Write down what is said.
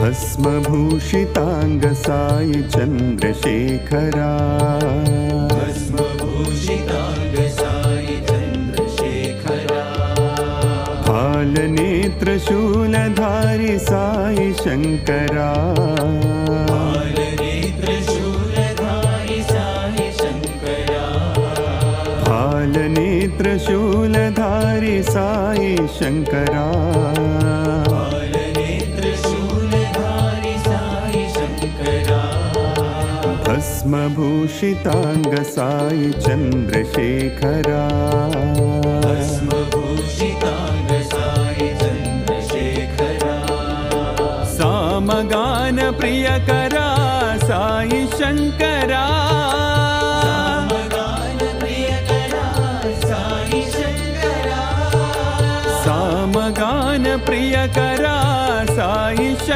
भस्मभूषितांग Sai Chandrasekhara भस्मभूषितांग Sai Chandrasekhara फालनेत्र शूलधारी Sai Shankara फालनेत्र शूलधारी Sai Shankara फालनेत्र शूलधारी Sai Shankara भस्मभूषितांग Sai Chandrasekhara भस्मभूषितांग Sai Chandrasekhara सामगान प्रियकरा Sai Shankara सामगान प्रियकरा Sai Shankara सामगान प्रियकरा Sai